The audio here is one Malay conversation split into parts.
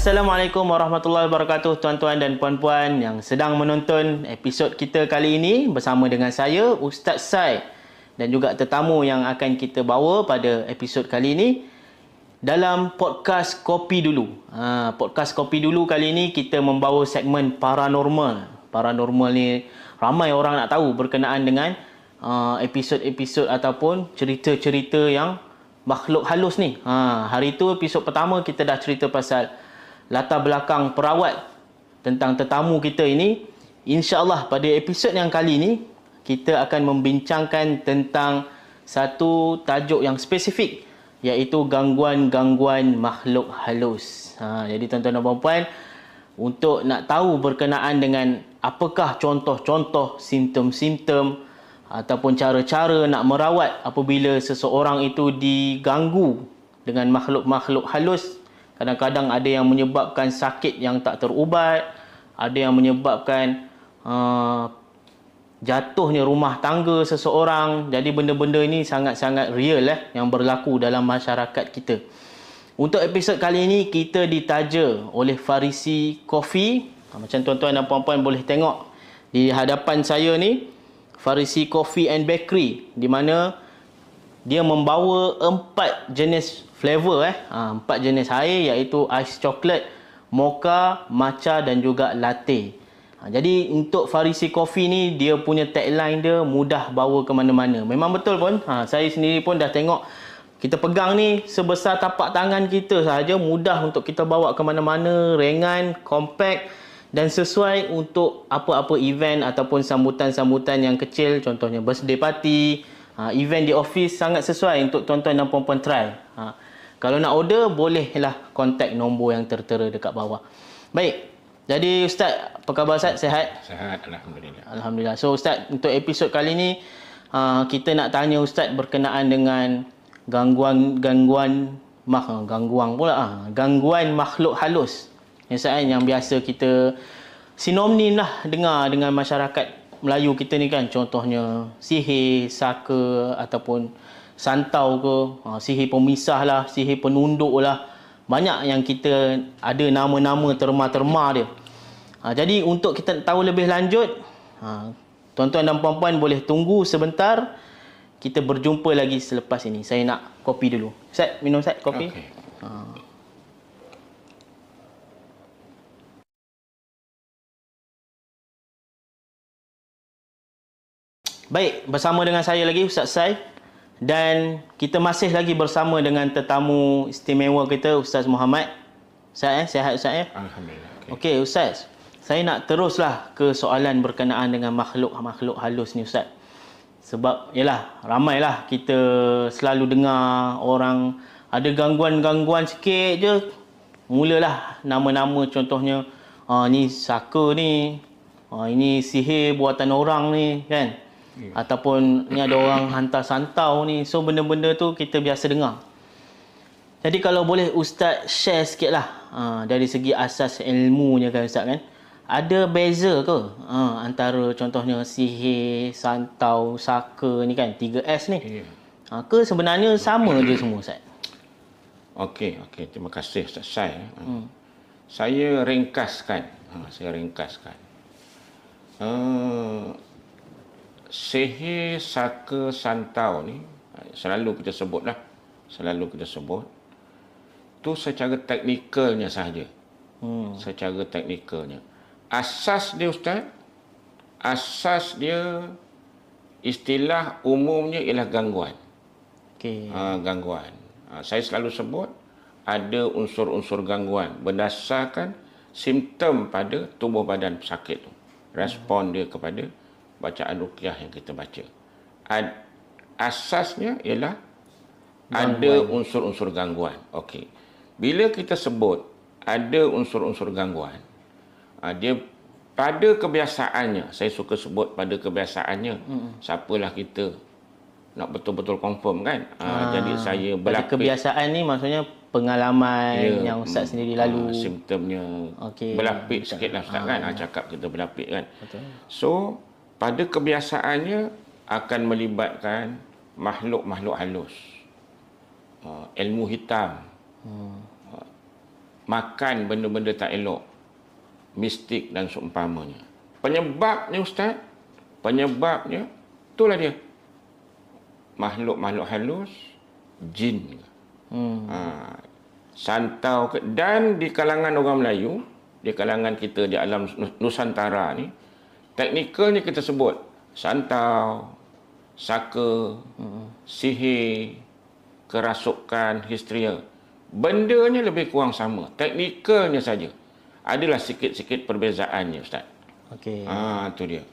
Assalamualaikum warahmatullahi wabarakatuh, tuan-tuan dan puan-puan yang sedang menonton episod kita kali ini bersama dengan saya, Ustaz Sai, dan juga tetamu yang akan kita bawa pada episod kali ini dalam podcast Kopi Dulu. Podcast Kopi Dulu kali ini kita membawa segmen paranormal. Paranormal ni ramai orang nak tahu berkenaan dengan episod-episod ataupun cerita-cerita yang makhluk halus ni. Hari tu episod pertama kita dah cerita pasal latar belakang perawat tentang tetamu kita ini. InsyaAllah pada episod yang kali ini kita akan membincangkan tentang satu tajuk yang spesifik, iaitu gangguan-gangguan makhluk halus. Jadi tuan-tuan dan puan-puan, untuk nak tahu berkenaan dengan apakah contoh-contoh simptom-simptom ataupun cara-cara nak merawat apabila seseorang itu diganggu dengan makhluk-makhluk halus. Kadang-kadang ada yang menyebabkan sakit yang tak terubat, ada yang menyebabkan jatuhnya rumah tangga seseorang. Jadi benda-benda ini sangat-sangat real yang berlaku dalam masyarakat kita. Untuk episod kali ini kita ditaja oleh Farisi Coffee. Macam tuan-tuan dan puan-puan boleh tengok di hadapan saya ni, Farisi Coffee and Bakery, di mana dia membawa 4 jenis flavor 4 jenis air, iaitu ais coklat, mocha, matcha dan juga latte. Jadi untuk Farisi Coffee ni, dia punya tagline dia mudah bawa ke mana-mana. Memang betul pun. Saya sendiri pun dah tengok, kita pegang ni sebesar tapak tangan kita sahaja, mudah untuk kita bawa ke mana-mana, ringan, compact dan sesuai untuk apa-apa event ataupun sambutan-sambutan yang kecil, contohnya birthday party, event di office, sangat sesuai untuk tuan-tuan dan puan-puan try. Kalau nak order, bolehlah kontak nombor yang tertera dekat bawah. Baik, jadi Ustaz, apa khabar Ustaz? Sihat? Sihat, Alhamdulillah. Alhamdulillah. So Ustaz, untuk episod kali ni, kita nak tanya Ustaz berkenaan dengan gangguan makhluk halus. Yang biasa kita sinonim lah dengar dengan masyarakat Melayu kita ni kan. Contohnya sihir, saka ataupun santau ke, sihir pemisah lah, sihir penunduk lah. Banyak yang kita ada nama-nama terma-terma dia. Jadi untuk kita tahu lebih lanjut, tuan-tuan dan puan-puan boleh tunggu sebentar. Kita berjumpa lagi selepas ini. Saya nak kopi dulu. Ustaz, minum Ustaz kopi? Okay. Baik, bersama dengan saya lagi Ustaz Sai, dan kita masih lagi bersama dengan tetamu istimewa kita, Ustaz Muhammad. Ustaz, sihat Ustaz? Alhamdulillah. Okey Ustaz, saya nak teruslah ke soalan berkenaan dengan makhluk-makhluk halus ni Ustaz. Sebab yalah, ramailah kita selalu dengar orang ada gangguan-gangguan sikit je, mulalah nama-nama, contohnya ni saka ni, ini sihir buatan orang ni kan. Ataupun ni ada orang hantar santau ni. So benda-benda tu kita biasa dengar. Jadi kalau boleh Ustaz share sikit lah, dari segi asas ilmunya kan Ustaz kan, ada beza ke antara contohnya sihir, santau, saka ni kan, 3S ni, ke sebenarnya sama je semua Ustaz? Okey, terima kasih Ustaz Sai. Saya ringkaskan. Sihir, saka, santau ni selalu kita sebut. Tu secara teknikalnya sahaja. Secara teknikalnya. Asas dia Ustaz, asas dia istilah umumnya ialah gangguan. Gangguan. Saya selalu sebut ada unsur-unsur gangguan berdasarkan simptom pada tubuh badan pesakit tu. Respon dia kepada bacaan ruqyah yang kita baca. Asasnya ialah ada unsur-unsur gangguan. Okey. Bila kita sebut ada unsur-unsur gangguan, dia pada kebiasaannya, saya suka sebut pada kebiasaannya, siapalah kita nak betul-betul confirm kan. Jadi saya berlapis. Pada kebiasaan ni maksudnya pengalaman yang Ustaz sendiri lalu. Simptomnya berlapis sikit lah Ustaz kan. Cakap kita berlapis kan. Betul. So pada kebiasaannya akan melibatkan makhluk-makhluk halus, ilmu hitam, makan benda-benda tak elok, mistik dan seumpamanya. Penyebabnya Ustaz, penyebabnya itulah dia. Makhluk-makhluk halus, jin. Santau dan di kalangan orang Melayu, di kalangan kita di alam Nusantara ni, teknikalnya kita sebut santau, saka, sihir, kerasukan, histeria. Bendanya lebih kurang sama, teknikalnya saja. Adalah sikit-sikit perbezaannya Ustaz. Okey. Itu dia.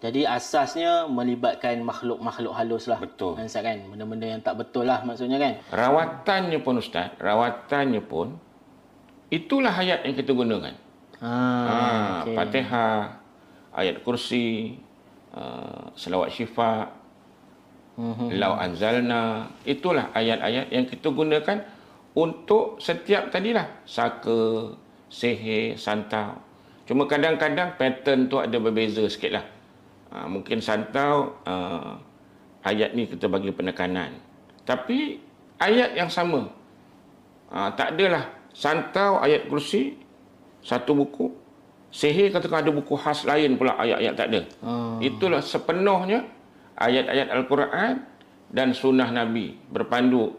Jadi asasnya melibatkan makhluk-makhluk halus lah. Betul. Ustaz kan? Benda-benda yang tak betul lah maksudnya kan? Rawatannya pun Ustaz, rawatannya pun itulah ayat yang kita gunakan. Okay. Fatihah, ayat kursi, selawat syifa, Lau anzalna, itulah ayat-ayat yang kita gunakan untuk setiap tadilah saka, sihir, santau. Cuma kadang-kadang pattern tu ada berbeza sikit lah. Mungkin santau, ayat ni kita bagi penekanan. Tapi ayat yang sama. Tak adalah santau, ayat kursi, satu buku. Sihir katakan ada buku khas lain pula, ayat-ayat tak ada. Itulah sepenuhnya ayat-ayat Al-Quran dan sunnah Nabi berpandu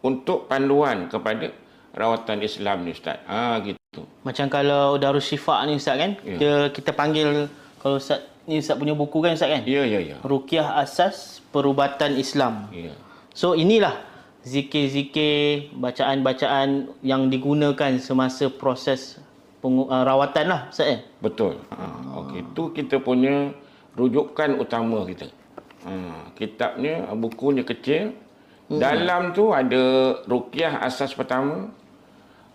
untuk panduan kepada rawatan Islam ni Ustaz. Gitu. Macam kalau Darus Syifa ni Ustaz kan, kita panggil, kalau Ustaz ni Ustaz punya buku kan Ustaz kan? Ya. Ruqyah Asas Perubatan Islam. Ya. So inilah zikir-zikir, bacaan-bacaan yang digunakan semasa proses rawatan lah Ustaz kan? Betul. Okey, itu kita punya rujukan utama kita. Kitabnya, bukunya kecil. Dalam tu ada ruqyah asas pertama,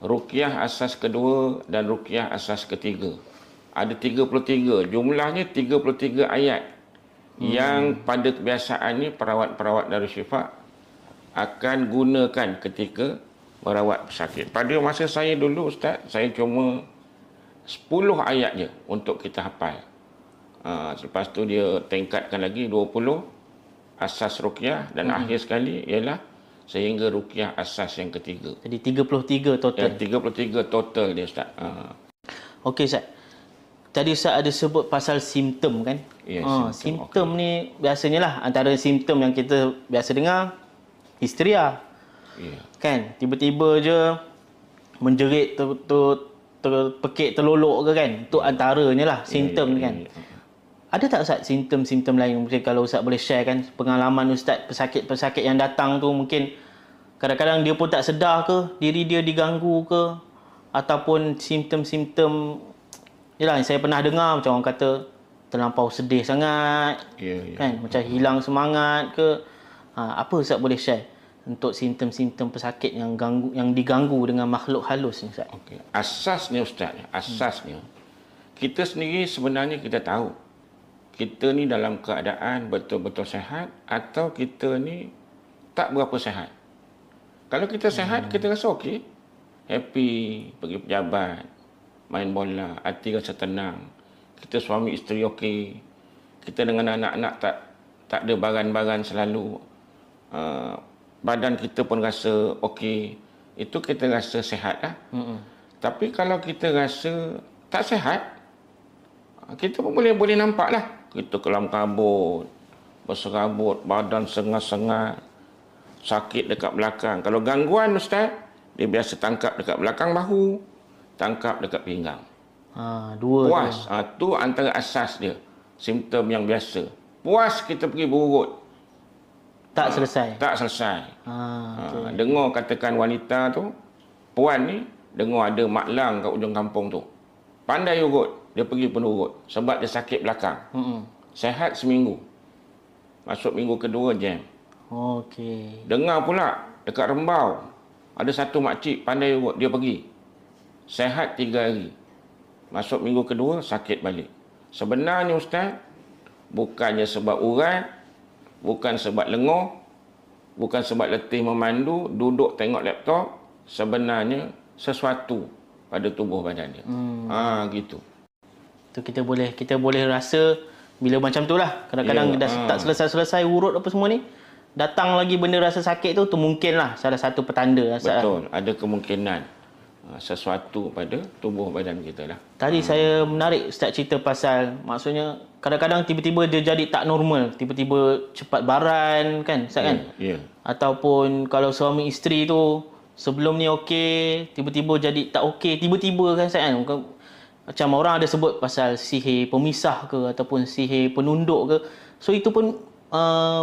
ruqyah asas kedua dan ruqyah asas ketiga. Ada 33, jumlahnya 33 ayat yang pada kebiasaannya perawat-perawat Darus Syifa akan gunakan ketika merawat pesakit. Pada masa saya dulu Ustaz, saya cuma 10 ayat je untuk kita hafal. Lepas tu dia tingkatkan lagi 20 asas ruqyah dan akhir sekali ialah sehingga ruqyah asas yang ketiga. Jadi 33 total. 33 total dia Ustaz. Okey Ustaz. Tadi Ustaz ada sebut pasal simptom kan? Ya, simptom ni biasanya lah antara simptom yang kita biasa dengar histeria. Ya. Kan? Tiba-tiba je menjerit terpekik terlolok ke kan? Itu antaranya lah simptom ni kan. Ada tak Ustaz simptom-simptom lain? Mungkin kalau Ustaz boleh share kan pengalaman Ustaz pesakit-pesakit yang datang tu, mungkin kadang-kadang dia pun tak sedar ke diri dia diganggu ke, ataupun simptom-simptom yalah saya pernah dengar macam orang kata terlampau sedih sangat. Kan? Macam hilang semangat ke. Apa Ustaz boleh share untuk simptom-simptom pesakit yang diganggu dengan makhluk halus ni Ustaz? Okey. Asasnya Ustaz, asasnya kita sendiri sebenarnya kita tahu kita ni dalam keadaan betul-betul sihat atau kita ni tak berapa sihat. Kalau kita sihat, kita rasa okey, happy, pergi pejabat, main bola, hati rasa tenang, kita suami isteri okey, kita dengan anak-anak tak ada baran-baran selalu, badan kita pun rasa okey, itu kita rasa sihat lah. Tapi kalau kita rasa tak sihat, kita pun boleh nampak lah. Kita kelam kabut, berserabut, badan sengat-sengat, sakit dekat belakang. Kalau gangguan Ustaz, dia biasa tangkap dekat belakang bahu, tangkap dekat pinggang. Dua puas. Tu antara asas dia. Simptom yang biasa. Puas kita pergi berurut. Tak selesai. Tak selesai. Okay. Dengar katakan wanita tu, puan ni, dengar ada mak lang kat ujung kampung tu. Pandai urut. Dia pergi pun urut. Sebab dia sakit belakang. Sehat seminggu. Masuk minggu kedua jam. Okey. Dengar pula dekat Rembau. Ada satu makcik pandai urut. Dia pergi. Sehat 3 hari. Masuk minggu kedua, sakit balik. Sebenarnya Ustaz, bukannya sebab urat, bukan sebab lenguh, bukan sebab letih memandu, duduk tengok laptop, sebenarnya sesuatu pada tubuh badan dia. Gitu. Tu kita boleh rasa bila macam tu lah. Kadang-kadang dah tak selesai-selesai urut apa semua ni, datang lagi benda rasa sakit tu mungkinlah salah satu petanda lah, Ustaz. Betul, ada kemungkinan sesuatu pada tubuh badan kita lah. Tadi saya menarik Ustaz cerita pasal, maksudnya kadang-kadang tiba-tiba dia jadi tak normal, tiba-tiba cepat baran kan Ustaz kan? Ya. Ataupun kalau suami isteri tu sebelum ni okey, tiba-tiba jadi tak okey, tiba-tiba kan Ustaz kan? Macam orang ada sebut pasal sihir pemisah ke ataupun sihir penunduk ke. So itu pun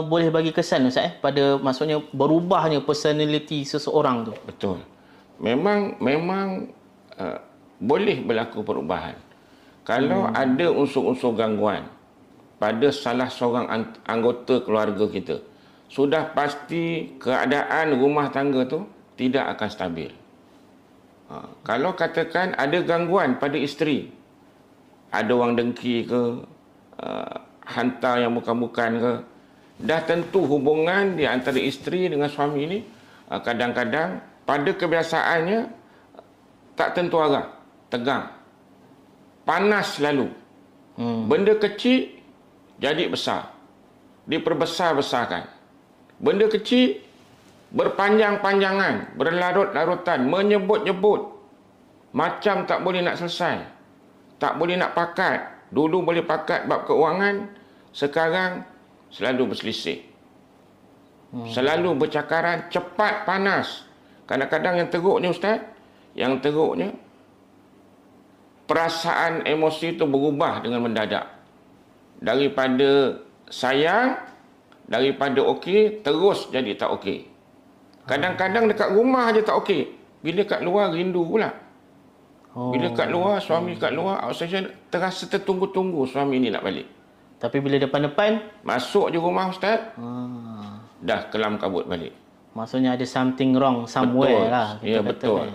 boleh bagi kesan Ustaz pada maksudnya berubahnya personality seseorang tu. Betul. Memang boleh berlaku perubahan. Kalau ada unsur-unsur gangguan pada salah seorang anggota keluarga kita, sudah pasti keadaan rumah tangga tu tidak akan stabil. Kalau katakan ada gangguan pada isteri, ada orang dengki ke, hantar yang bukan-bukan ke, dah tentu hubungan di antara isteri dengan suami ini kadang-kadang pada kebiasaannya tak tentu arah, tegang, panas selalu. Benda kecil jadi besar, diperbesar-besarkan. Benda kecil berpanjang-panjangan, berlarut-larutan, menyebut-nyebut, macam tak boleh nak selesai, tak boleh nak pakat. Dulu boleh pakat bab keuangan, sekarang selalu berselisih, selalu bercakaran, cepat panas. Kadang-kadang yang teruknya Ustaz, yang teruknya perasaan emosi itu berubah dengan mendadak. Daripada sayang, daripada okey, terus jadi tak okey. Kadang-kadang dekat rumah aja tak okey, bila kat luar rindu pula. Bila kat luar, suami kat luar, saya terasa tertunggu-tunggu suami ni nak balik. Tapi bila depan-depan masuk je rumah Ustaz, dah kelam kabut balik. Maksudnya ada something wrong somewhere betul. lah. Ya betul.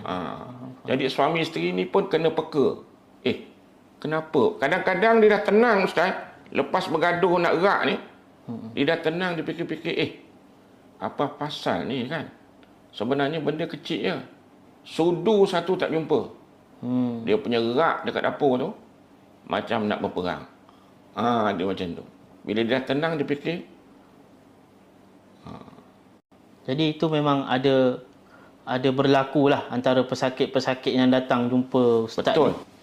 Jadi suami isteri ni pun kena peka. Kenapa? Kadang-kadang dia dah tenang Ustaz, lepas bergaduh nak gerak ni, dia dah tenang, dia fikir-fikir, apa pasal ni kan? Sebenarnya benda kecil je. Sudu satu tak jumpa. Dia punya gerak dekat dapur tu macam nak berperang. Dia macam tu. Bila dia dah tenang, dia fikir. Jadi itu memang ada berlaku lah antara pesakit-pesakit yang datang jumpa Ustaz.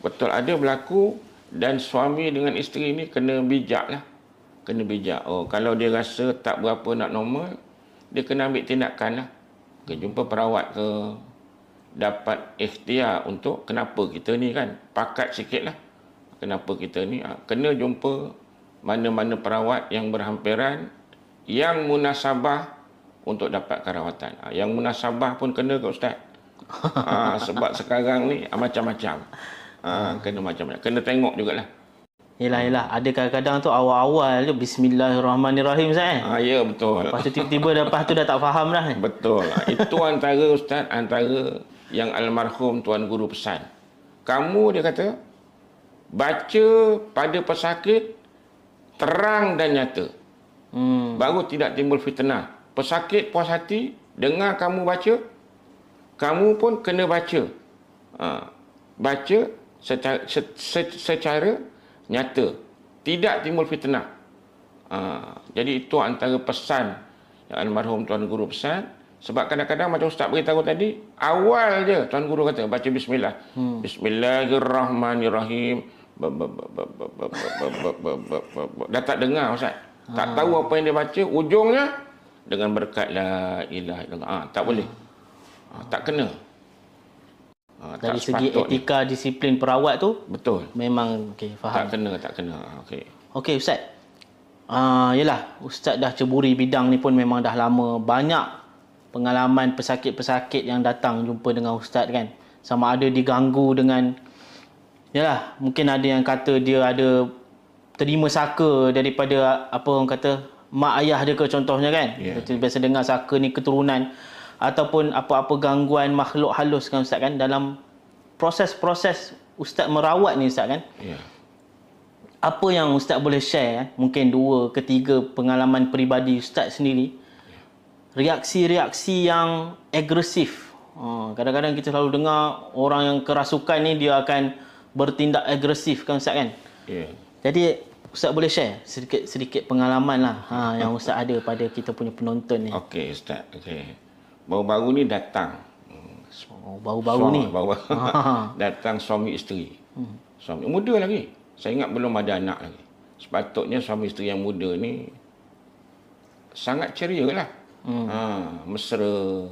Betul. Ada berlaku, dan suami dengan isteri ni kena bijak lah. Kena bijak. Kalau dia rasa tak berapa nak normal, dia kena ambil tindakan lah. Jumpa perawat ke, dapat ikhtiar untuk kenapa kita ni kan, pakat sikit lah. Kenapa kita ni, kena jumpa mana-mana perawat yang berhampiran, yang munasabah untuk dapatkan rawatan. Yang munasabah pun kena ke Ustaz. Sebab sekarang ni macam-macam. Kena macam-macam. Kena tengok jugalah. Yelah. Ada kadang-kadang tu awal-awal tu Bismillahirrahmanirrahim Ustaz ya betul. Lepas tu tiba-tiba lepas tu dah tak faham dah. Betul. Itu antara Ustaz, antara yang almarhum Tuan Guru pesan. Kamu, dia kata, baca pada pesakit terang dan nyata. Baru tidak timbul fitnah. Pesakit puas hati, dengar kamu baca, kamu pun kena baca. Baca secara nyata. Tidak timbul fitnah. Jadi itu antara pesan yang almarhum Tuan Guru pesan. Sebab kadang-kadang macam Ustaz beritahu tadi, awal je Tuan Guru kata, baca bismillah. Bismillahirrahmanirrahim. Dah tak dengar Ustaz. Tak tahu apa yang dia baca. Ujungnya dengan berkat la ilaha illallah. Tak boleh. Tak kena. Dari segi etika disiplin perawat tu, betul. Memang faham. Tak kena. Okey Ustaz. Yelah, Ustaz dah ceburi bidang ni pun memang dah lama. Banyak pengalaman pesakit-pesakit yang datang jumpa dengan Ustaz kan. Sama ada diganggu dengan, yalah, mungkin ada yang kata dia ada terima saka daripada apa orang kata mak ayah dia ke contohnya kan. Kita biasa dengar saka ni keturunan, ataupun apa-apa gangguan makhluk halus kan Ustaz kan. Dalam proses-proses Ustaz merawat ni Ustaz kan. Apa yang Ustaz boleh share mungkin 2 ke 3 pengalaman peribadi Ustaz sendiri, reaksi-reaksi yang agresif. Kadang-kadang kita selalu dengar orang yang kerasukan ni dia akan bertindak agresif kan Ustaz kan. Jadi Ustaz boleh share sedikit pengalaman lah yang Ustaz ada pada kita punya penonton ni. Okey Ustaz. Okey. Baru-baru ni datang. Baru-baru ni. Datang suami isteri. Suami muda lagi. Saya ingat belum ada anak lagi. Sepatutnya suami isteri yang muda ni sangat ceria lah. Mesra,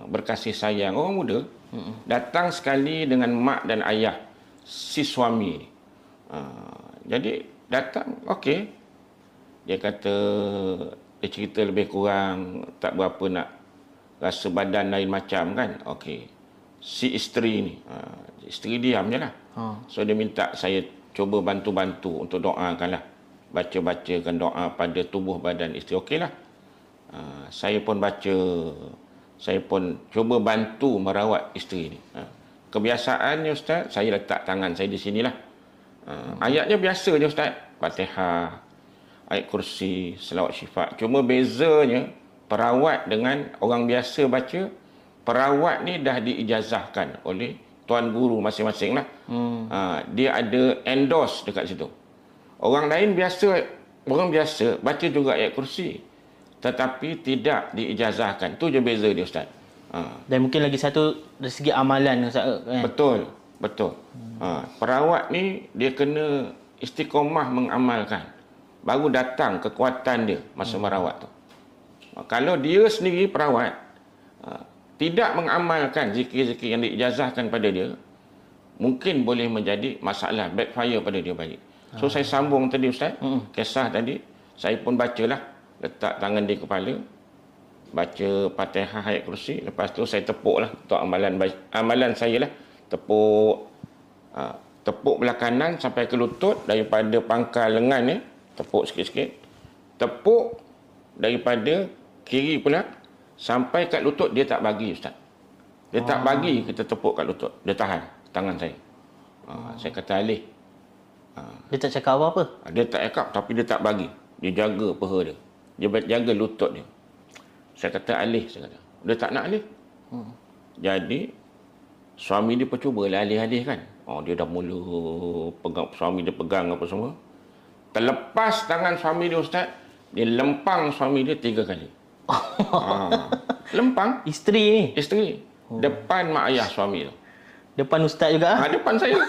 berkasih sayang. Orang muda datang sekali dengan mak dan ayah si suami ni. Jadi datang, okey. Dia kata, dia cerita lebih kurang tak berapa nak rasa badan lain macam kan. Okey. Si isteri ni, isteri diam je lah. So dia minta saya cuba bantu-bantu untuk doakan lah. Baca-bacakan doa pada tubuh badan isteri. Okey lah. Saya pun baca, saya pun cuba bantu merawat isteri ni. Kebiasaannya Ustaz, saya letak tangan saya di sinilah. Ayatnya biasa je Ustaz. Fatihah, ayat kursi, selawat syifa. Cuma bezanya perawat dengan orang biasa baca, perawat ni dah diijazahkan oleh tuan guru masing-masing lah. Dia ada endorse dekat situ. Orang lain biasa, orang biasa baca juga ayat kursi, tetapi tidak diijazahkan. Tu je beza dia Ustaz. Dan mungkin lagi satu dari segi amalan Ustaz kan? Betul. Perawat ni dia kena istiqomah mengamalkan. Baru datang kekuatan dia masa merawat tu. Kalau dia sendiri perawat tidak mengamalkan zikir-zikir yang diijazahkan pada dia, mungkin boleh menjadi masalah, backfire pada dia balik. So saya sambung tadi Ustaz, kisah tadi, saya pun bacalah, letak tangan di kepala, baca Fatihah ayat kursi, lepas tu saya tepuk lah untuk amalan saya lah. Tepuk belah kanan sampai ke lutut, daripada pangkal lengan ni tepuk sikit-sikit, tepuk daripada kiri pula sampai kat lutut. Dia tak bagi Ustaz, dia tak bagi kita tepuk kat lutut, dia tahan tangan saya. Saya kata alih. Dia tak cakap apa-apa? Dia tak cakap, tapi dia tak bagi, dia jaga peha dia, dia jaga lutut dia. Saya kata alih, saya kata dia tak nak alih. Jadi suami dia percubalah alih-alih kan. Dia dah mula pegang, suami dia pegang apa semua. Terlepas tangan suami dia Ustaz, dia lempang suami dia 3 kali. Lempang isteri ni? Isteri. Depan mak ayah suami tu. Depan Ustaz juga? Depan saya.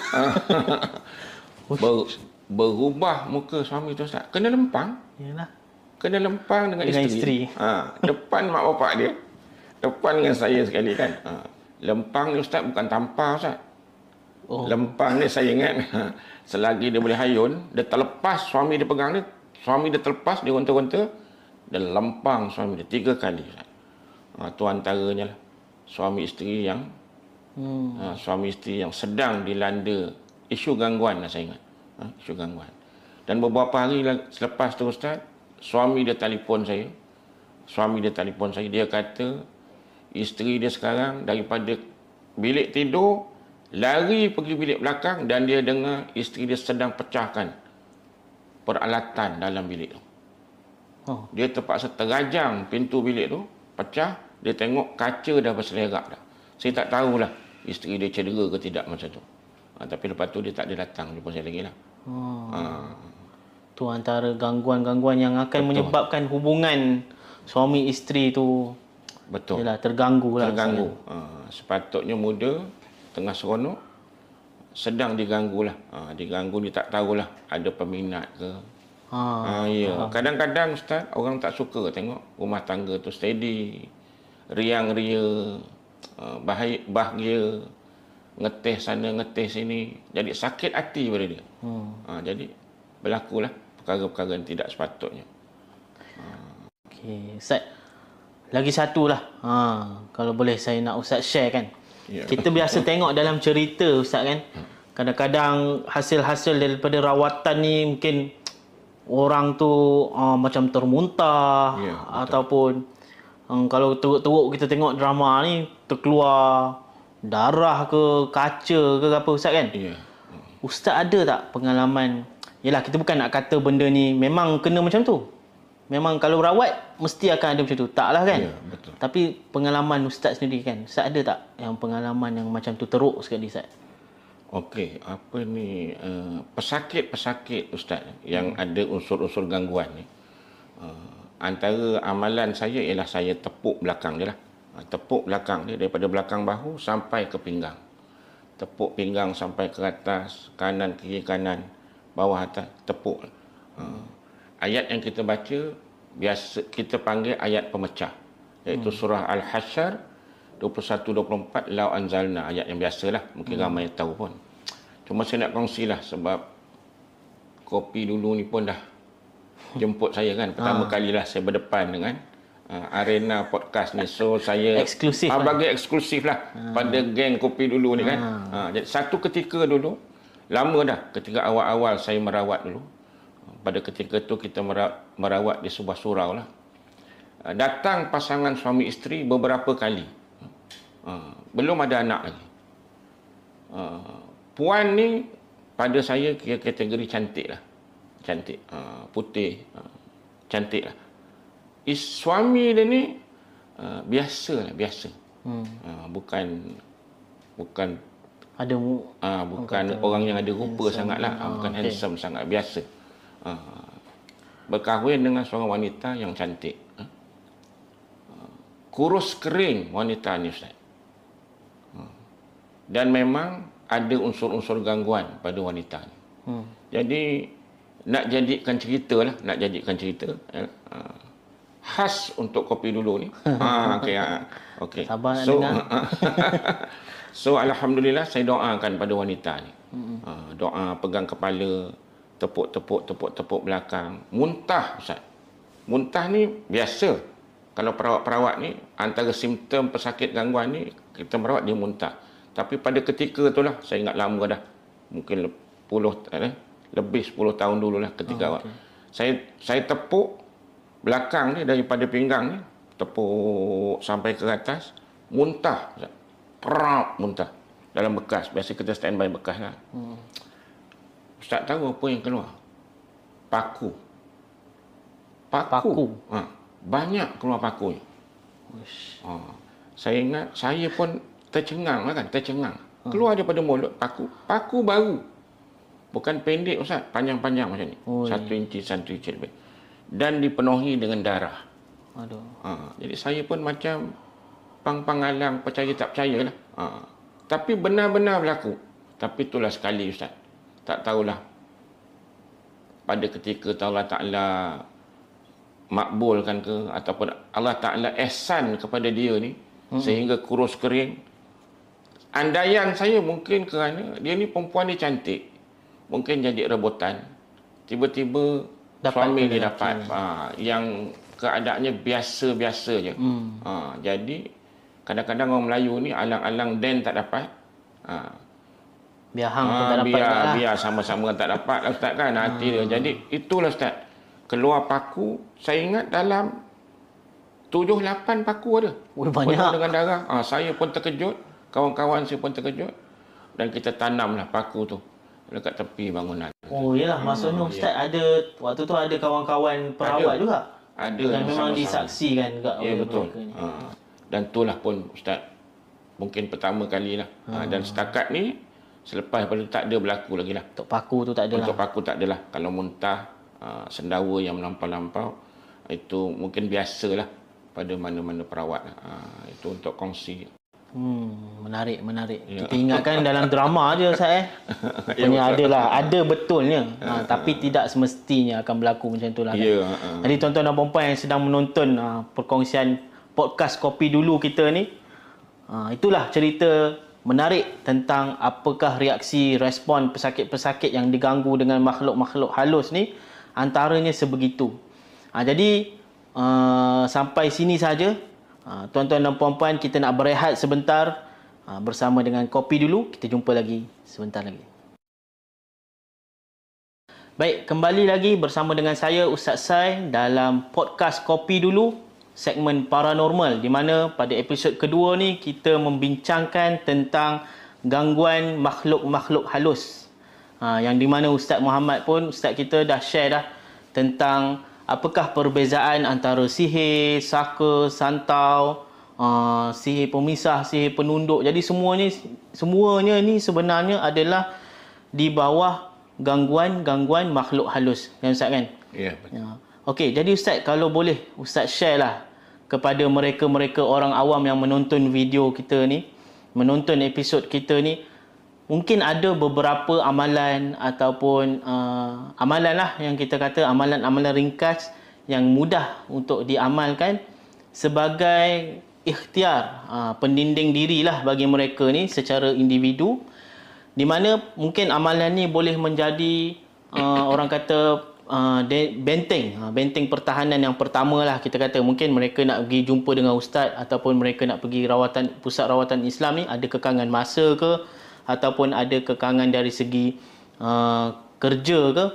Berubah muka suami tu Ustaz. Kena lempang. Yalah. Kena lempang dengan isteri. Depan mak bapak dia. Depan dengan saya sekali kan. Lempang ni Ustaz bukan tampar Ustaz. Lempang ni saya ingat selagi dia boleh hayun, dia terlepas suami dia pegang dia, suami dia terlepas, dia gonta-gonta, dia lempang suami dia 3 kali. Tu antaranya lah suami isteri yang suami isteri yang sedang dilanda isu gangguan lah saya ingat. Isu gangguan. Dan beberapa hari selepas tu Ustaz, suami dia telefon saya. Dia kata isteri dia sekarang daripada bilik tidur lari pergi bilik belakang, dan dia dengar isteri dia sedang pecahkan peralatan dalam bilik tu. Dia terpaksa terajang pintu bilik tu, pecah. Dia tengok kaca dah berselerak dah. Saya tak tahulah isteri dia cedera ke tidak masa tu. Tapi lepas tu dia tak ada datang jumpa saya lagi lah. Tu antara gangguan-gangguan yang akan menyebabkan hubungan suami isteri tu terganggu lah. Sepatutnya muda, tengah seronok, sedang diganggu lah. Diganggu, dia tak tahulah ada peminat ke. Kadang-kadang Ustaz, orang tak suka tengok rumah tangga tu steady, riang ria, bahagia, ngeteh sana ngeteh sini, jadi sakit hati pada dia. Jadi berlakulah perkara-perkara yang tidak sepatutnya. Okey Ustaz, lagi satu lah, kalau boleh saya nak Ustaz share kan. Kita biasa tengok dalam cerita Ustaz kan, kadang-kadang hasil-hasil daripada rawatan ni mungkin orang tu macam termuntah, ataupun kalau teruk-teruk kita tengok drama ni terkeluar darah ke kaca ke apa Ustaz kan. Ustaz ada tak pengalaman, yelah kita bukan nak kata benda ni memang kena macam tu, memang kalau rawat mesti akan ada macam tu, tak lah kan. Betul. Tapi pengalaman Ustaz sendiri kan, Ustaz ada tak yang pengalaman yang macam tu teruk sekali Ustaz? Okey, apa ni pesakit-pesakit Ustaz yang ada unsur-unsur gangguan ni. Antara amalan saya ialah saya tepuk belakang dia lah. Tepuk belakang dia daripada belakang bahu sampai ke pinggang. Tepuk pinggang sampai ke atas, kanan kiri kanan, bawah atas, tepuk. Ayat yang kita baca biasa kita panggil ayat pemecah, iaitu surah Al-Hasyr 21-24, Lau Anzalna, ayat yang biasalah, mungkin ramai tahu pun. Cuma saya nak kongsilah sebab Kopi Dulu ni pun dah jemput saya kan. Pertama kalilah saya berdepan dengan arena podcast ni. So saya eksklusif bagi eksklusif lah pada geng Kopi Dulu ni kan. Jadi satu ketika dulu, lama dah ketika awal-awal saya merawat dulu. Pada ketika tu kita merawat di sebuah surau lah. Datang pasangan suami isteri beberapa kali. Belum ada anak lagi. Puan ni pada saya kira kategori cantik lah. Cantik, putih, cantik lah. Suami dia ni biasa lah, biasa. Bukan ada bukan orang yang ada rupa sangat lah. Bukan handsome sangat, biasa. Berkahwin dengan seorang wanita yang cantik. Kurus kering wanita ni Ustaz. Dan memang ada unsur-unsur gangguan pada wanita ni. Jadi nak jadikan cerita lah, khas untuk Kopi Dulu ni. Okey. Sabar nak So, dengar. so alhamdulillah saya doakan pada wanita ni. Doa pegang kepala, tepuk belakang, muntah Ustaz. Muntah ni biasa. Kalau perawat-perawat ni antara simptom pesakit gangguan ni kita merawat dia muntah. Tapi pada ketika itulah saya ingat lama dah. Mungkin lebih 10 tahun dululah ketika awal. Saya tepuk belakang ni daripada pinggang ni, tepuk sampai ke atas, muntah. Muntah. Dalam bekas. Biasa kita standby bekas lah. Ustaz tahu apa yang keluar? Paku. Banyak keluar paku ni. Saya ingat saya pun tercengang lah kan, keluar daripada mulut paku baru, bukan pendek Ustaz, panjang-panjang macam ni. 1 inci lebih, dan dipenuhi dengan darah. Jadi saya pun macam pang-pangalang, percaya tak percaya lah. Tapi benar-benar berlaku. Tapi itulah sekali Ustaz, tak tahulah pada ketika Allah Ta'ala makbulkan ke, ataupun Allah Ta'ala ihsan kepada dia ni sehingga kurus kering. Andaian saya mungkin kerana dia ni perempuan ni cantik, mungkin jadi rebutan. Tiba-tiba suami dia dapat yang keadaannya biasa-biasa je. Jadi kadang-kadang orang Melayu ni alang-alang den tak dapat. Biar hang pun tak dapat lah. Biar sama-sama tak dapat lah Ustaz kan, hati dia. Jadi itulah Ustaz, keluar paku, saya ingat dalam 7-8 paku ada. Banyak. Penuh dengan darah. Saya pun terkejut. Kawan-kawan saya pun terkejut. Dan kita tanamlah paku tu dekat tepi bangunan. Yalah, maksudnya Ustaz ada, waktu tu ada kawan-kawan perawat juga? Ada. Yang memang disaksikan juga. Ya, betul. Dan itulah pun Ustaz, mungkin pertama kali lah. Dan setakat ni, selepas daripada tak ada berlaku lagi lah. Untuk paku tu tak ada lah. Untuk paku tak ada lah. Kalau muntah, sendawa yang melampau-lampau, itu mungkin biasalah pada mana-mana perawat. Itu untuk kongsi. Menarik. Ya. Kita ingatkan dalam drama je Ustaz punya ada betulnya. Tapi tidak semestinya akan berlaku macam itulah kan. Jadi tuan-tuan dan puan-puan yang sedang menonton perkongsian podcast Kopi Dulu kita ni, itulah cerita menarik tentang apakah reaksi respon pesakit-pesakit yang diganggu dengan makhluk-makhluk halus ni, antaranya sebegitu. Jadi sampai sini saja. Tuan-tuan dan puan-puan, kita nak berehat sebentar bersama dengan Kopi Dulu. Kita jumpa lagi sebentar lagi. Baik, kembali lagi bersama dengan saya Ustaz Sai dalam podcast Kopi Dulu, segmen paranormal, di mana pada episod kedua ni kita membincangkan tentang gangguan makhluk-makhluk halus. Yang di mana Ustaz Muhammad pun, Ustaz kita dah share dah tentang apakah perbezaan antara sihir, saka, santau, sihir pemisah, sihir penunduk. Jadi semuanya ni sebenarnya adalah di bawah gangguan makhluk halus. Kan Ustaz kan? Ya, betul. Ya. Okey, jadi Ustaz, kalau boleh Ustaz share lah kepada mereka-mereka orang awam yang menonton video kita ni, menonton episod kita ni, mungkin ada beberapa amalan ataupun amalan lah yang kita kata amalan-amalan ringkas yang mudah untuk diamalkan sebagai ikhtiar, pendinding diri lah bagi mereka ni secara individu, di mana mungkin amalan ni boleh menjadi orang kata benteng pertahanan yang pertama lah kita kata. Mungkin mereka nak pergi jumpa dengan ustaz ataupun mereka nak pergi pusat rawatan Islam ni, ada kekangan masa ke ataupun ada kekangan dari segi kerja ke.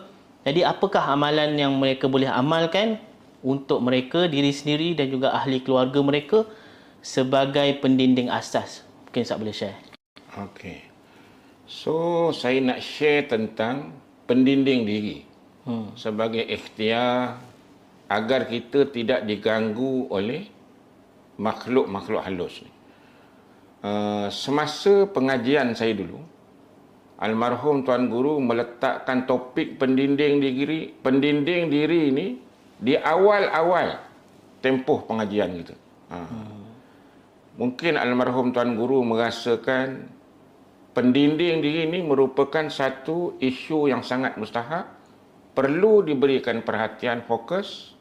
Jadi apakah amalan yang mereka boleh amalkan untuk mereka, diri sendiri dan juga ahli keluarga mereka sebagai pendinding asas? Mungkin Ustaz boleh share. Okey. So, saya nak share tentang pendinding diri sebagai ikhtiar agar kita tidak diganggu oleh makhluk-makhluk halus ni. Semasa pengajian saya dulu, almarhum Tuan Guru meletakkan topik pendinding diri ni di awal-awal tempoh pengajian kita. Mungkin almarhum Tuan Guru merasakan pendinding diri ini merupakan satu isu yang sangat mustahak, perlu diberikan perhatian fokus,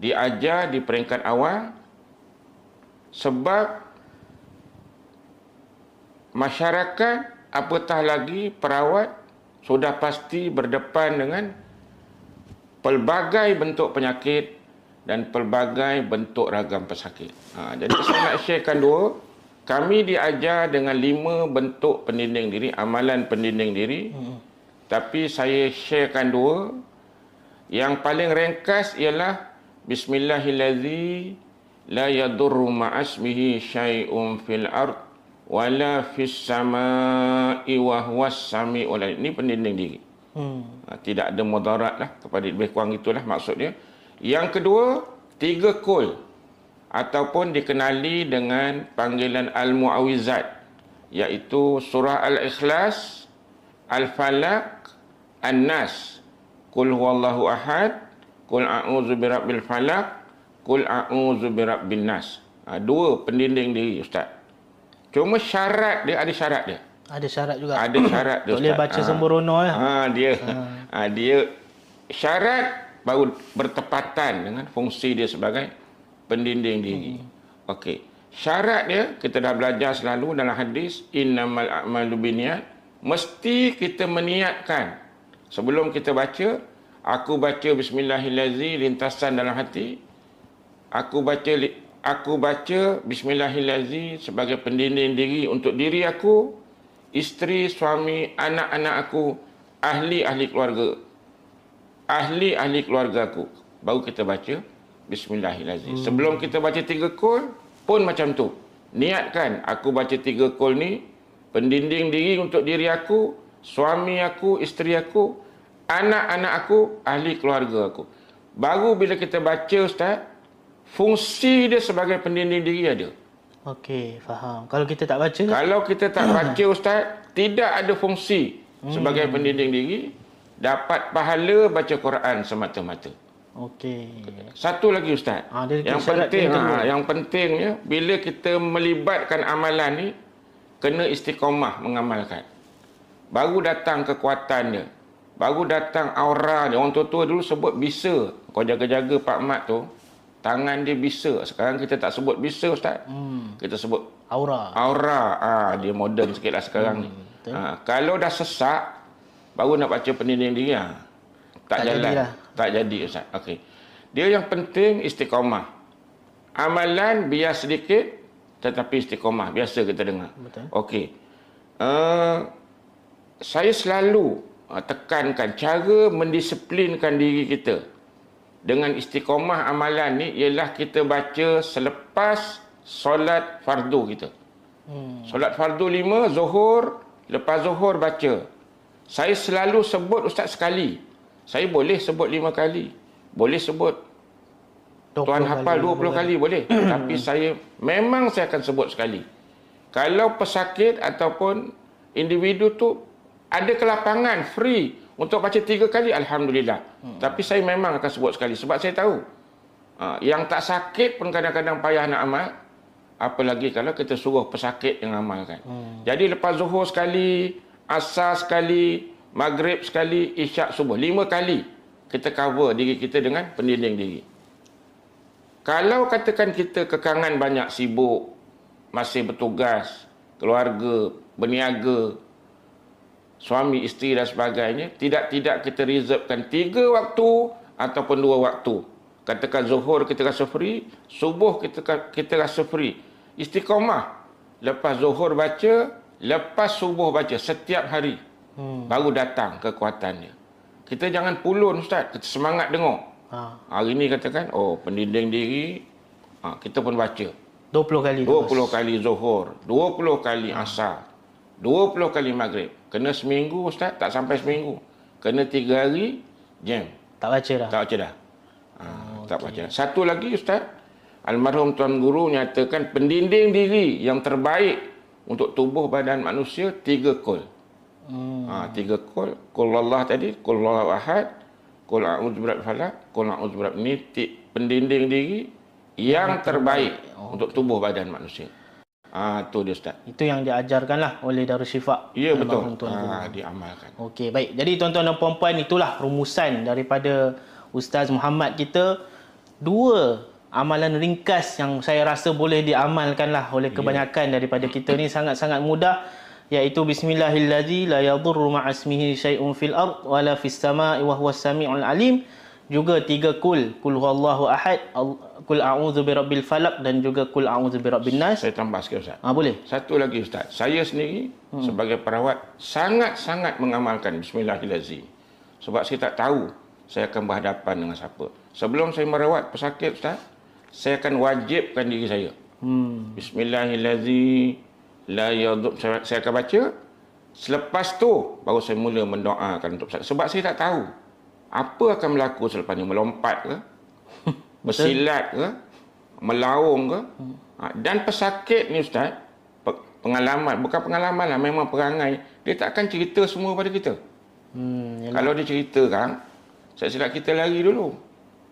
diajar di peringkat awal, sebab masyarakat, apatah lagi perawat, sudah pasti berdepan dengan pelbagai bentuk penyakit dan pelbagai bentuk ragam pesakit. Jadi saya nak sharekan dua. Kami diajar dengan 5 bentuk pendinding diri, amalan pendinding diri. Tapi saya sharekan 2. Yang paling ringkas ialah Bismillahirrahmanirrahim. La yadurru ma'asmihi syai'un fil ard wala fis sama'i wa huwas sami'ul alim. Ini pendinding diri. Tidak ada mudarat lah kepada, lebih kurang itulah maksudnya. Yang kedua, 3 kul ataupun dikenali dengan panggilan Al-Mu'awizat, iaitu surah Al-Ikhlas, Al-Falaq, An-Nas, Qul huwallahu ahad, Qul a'udzu birabbil falaq, Qul a'udzu birabbin nas. 2 pendinding diri, Ustaz. Cuma syarat dia, ada syarat dia. Ada syarat juga. Ada syarat dia, Ustaz. Boleh baca sembrono lah. Dia syarat baru bertepatan dengan fungsi dia sebagai pendinding diri. Okey. Syarat dia kita dah belajar selalu dalam hadis, innamal a'malu binniyat. Mesti kita meniatkan sebelum kita baca. Aku baca Bismillahirrahmanirrahim lintasan dalam hati. Aku baca Bismillahirrahmanirrahim sebagai pendinding diri untuk diri aku, isteri, suami, anak-anak aku, ahli-ahli keluarga. Ahli-ahli keluarga aku. Baru kita baca Bismillahirrahmanirrahim. Sebelum kita baca 3 kul pun macam tu. Niatkan, aku baca 3 kul ni pendinding diri untuk diri aku, suami aku, isteri aku, anak-anak aku, ahli keluarga aku. Baru bila kita baca, Ustaz, fungsi dia sebagai pendinding diri ada. Okey, faham. Kalau kita tak baca? Kalau kita tak baca, Ustaz, tidak ada fungsi sebagai pendinding diri. Dapat pahala baca Quran semata-mata. Okey. Satu lagi, Ustaz. Yang pentingnya bila kita melibatkan amalan ni, kena istiqamah mengamalkan. Baru datang kekuatan dia. Baru datang aura dia. Orang tua-tua dulu sebut bisa. Kau jaga-jaga Pak Mat tu, tangan dia bisa. Sekarang kita tak sebut bisa, Ustaz. Kita sebut aura. Dia moden sikit lah sekarang ni. Kalau dah sesak, baru nak baca pendinding diri, tak jalan. Jadilah. Tak jadi, Ustaz. Okey. Dia yang penting istiqamah. Amalan biar sedikit, tetapi istiqamah. Biasa kita dengar. Betul. Okey. Saya selalu tekankan cara mendisiplinkan diri kita dengan istiqamah amalan ni ialah kita baca selepas solat fardu kita. Solat fardu 5, zuhur, lepas zuhur baca. Saya selalu sebut, Ustaz, sekali. Saya boleh sebut 5 kali. Boleh sebut Tuan hafal 20 kali boleh. Tapi saya akan sebut sekali. Kalau pesakit ataupun individu tu ada kelapangan free untuk baca 3 kali, alhamdulillah. Tapi saya memang akan sebut sekali sebab saya tahu yang tak sakit pun kadang-kadang payah nak amal, apalagi kalau kita suruh pesakit yang amalkan. Jadi lepas zuhur sekali, asar sekali, maghrib sekali, isyak subuh, 5 kali kita cover diri kita dengan pendinding diri. Kalau katakan kita kekangan banyak, sibuk, masih bertugas, keluarga, berniaga, suami, isteri dan sebagainya, tidak kita reservekan 3 waktu ataupun 2 waktu. Katakan zuhur kita rasa free, subuh kita rasa free. Istiqamah. Lepas zuhur baca, lepas subuh baca setiap hari. Baru datang kekuatannya. Kita jangan pulun, Ustaz. Kita semangat dengar. Hari ni katakan, pendinding diri, kita pun baca. 20 kali. 20 kali zuhur, 20 kali asar, 20 kali maghrib. Kena seminggu, Ustaz, tak sampai seminggu. Kena 3 hari, jam. Tak baca dah? Tak baca dah. Tak baca. Satu lagi, Ustaz, almarhum Tuan Guru nyatakan pendinding diri yang terbaik untuk tubuh badan manusia 3 kul. 3 kul. Kul Allah tadi, kul Allah ahad, kul a'udzu birabbil falaq, kul a'udzu birabbin nas. Pendinding diri yang terbaik untuk tubuh badan manusia. Tu dia, Ustaz. Itu yang diajarkanlah oleh Darul Syifa. Ya, betul. Diamalkan. Okey, baik. Jadi tuan-tuan dan puan-puan, itulah rumusan daripada Ustaz Muhammad kita. 2 amalan ringkas yang saya rasa boleh diamalkanlah oleh kebanyakan daripada kita ni, sangat-sangat mudah, iaitu bismillahirrahmanirrahim, la yadurru ma'asmihi syai'un fil ard wala fis sama'i wa huwas samiul alim. Juga 3 kul huwallahu ahad, kul a'udzu birabbil falaq, dan juga kul a'udzu birabbin nas. Saya tambah sikit, Ustaz. Boleh. Satu lagi, Ustaz. Saya sendiri sebagai perawat sangat-sangat mengamalkan bismillahirrahmanirrahim. Sebab saya tak tahu saya akan berhadapan dengan siapa. Sebelum saya merawat pesakit, Ustaz, saya akan wajibkan diri saya. Bismillahirrahmanirrahim, la yadur. Saya akan baca. Selepas tu baru saya mula mendoakan untuk pesakit. Sebab saya tak tahu apa akan berlaku selepas ni. Melompat ke, bersilat ke, melaung ke. Dan pesakit ni, Ustaz, pengalaman, bukan pengalaman lah, memang perangai, dia tak akan cerita semua pada kita. Kalau dia ceritakan, saya silap kita lari dulu.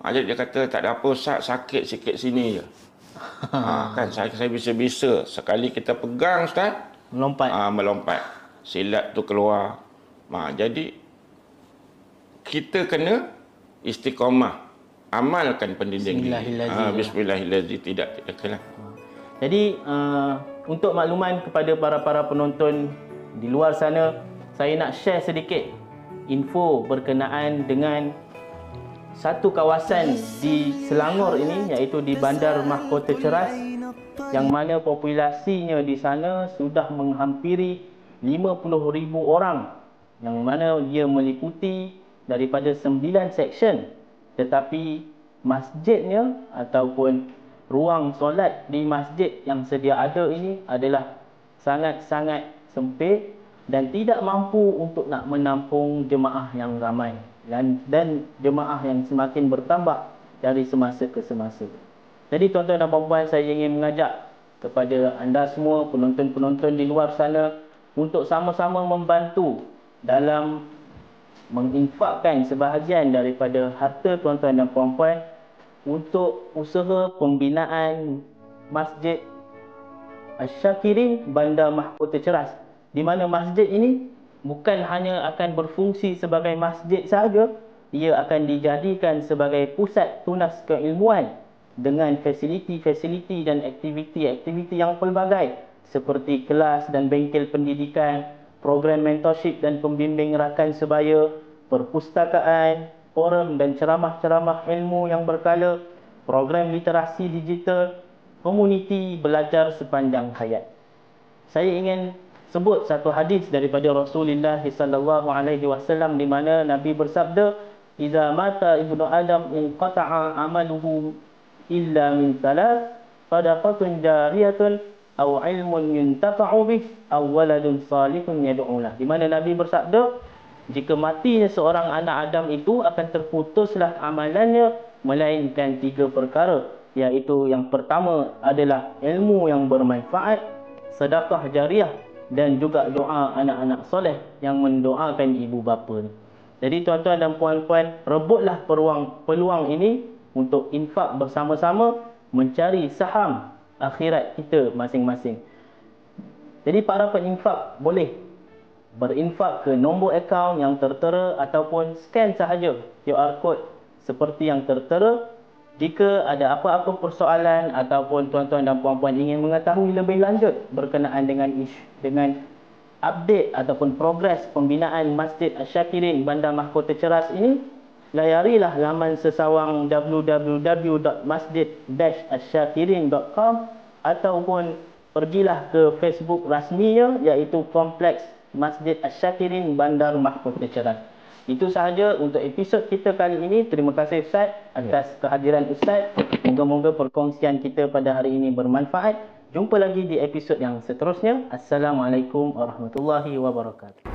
Jadi dia kata, tak ada apa, Ustaz, sakit sikit sini je. Kan saya bisa-bisa sekali kita pegang, Ustaz, melompat, silat tu keluar. Jadi kita kena istiqamah, amalkan pendinding diri. Bismillahirrahmanirrahim. Tidak kalah. Jadi untuk makluman kepada para penonton di luar sana, saya nak share sedikit info berkenaan dengan satu kawasan di Selangor ini, iaitu di Bandar Mahkota Ceras, yang mana populasinya di sana sudah menghampiri 50,000 orang, yang mana dia meliputi daripada 9 seksyen, tetapi masjidnya ataupun ruang solat di masjid yang sedia ada ini adalah sangat-sangat sempit dan tidak mampu untuk nak menampung jemaah yang ramai, dan jemaah yang semakin bertambah dari semasa ke semasa. Jadi tuan-tuan dan puan-puan, saya ingin mengajak kepada anda semua, penonton-penonton di luar sana, untuk sama-sama membantu dalam menginfakkan sebahagian daripada harta tuan-tuan dan puan-puan untuk usaha pembinaan Masjid Asy-Syakirin Bandar Mahkota Ceras, di mana masjid ini bukan hanya akan berfungsi sebagai masjid sahaja, ia akan dijadikan sebagai pusat tunas keilmuan dengan fasiliti-fasiliti dan aktiviti-aktiviti yang pelbagai, seperti kelas dan bengkel pendidikan, program mentorship dan pembimbing rakan sebaya, perpustakaan, forum dan ceramah-ceramah ilmu yang berkala, program literasi digital, komuniti belajar sepanjang hayat. Saya ingin sebut satu hadis daripada Rasulullah sallallahu alaihi wasallam, di mana Nabi bersabda, "Idza mata ibnu Adam inqata'a amaluhu illa min thalath, sadaqatun jariyatun aw ilmun yuntafa'u bih aw waladun salihun yad'u lah." Di mana Nabi bersabda, jika matinya seorang anak Adam itu akan terputuslah amalannya melainkan 3 perkara, iaitu yang pertama adalah ilmu yang bermanfaat, sedekah jariah dan juga doa anak-anak soleh yang mendoakan ibu bapa. Jadi tuan-tuan dan puan-puan, rebutlah peluang ini untuk infak bersama-sama mencari saham akhirat kita masing-masing. Jadi para peninfak boleh berinfak ke nombor akaun yang tertera ataupun scan sahaja QR code seperti yang tertera. Jika ada apa-apa persoalan ataupun tuan-tuan dan puan-puan ingin mengetahui lebih lanjut berkenaan dengan update ataupun progres pembinaan Masjid Asy-Syakirin Bandar Mahkota Ceras ini, layarilah laman sesawang www.masjid-asyakirin.com ataupun pergilah ke Facebook rasminya, iaitu Kompleks Masjid Asy-Syakirin Bandar Mahkota Ceras. Itu sahaja untuk episod kita kali ini. Terima kasih Ustaz atas kehadiran Ustaz. Moga-moga perkongsian kita pada hari ini bermanfaat. Jumpa lagi di episod yang seterusnya. Assalamualaikum warahmatullahi wabarakatuh.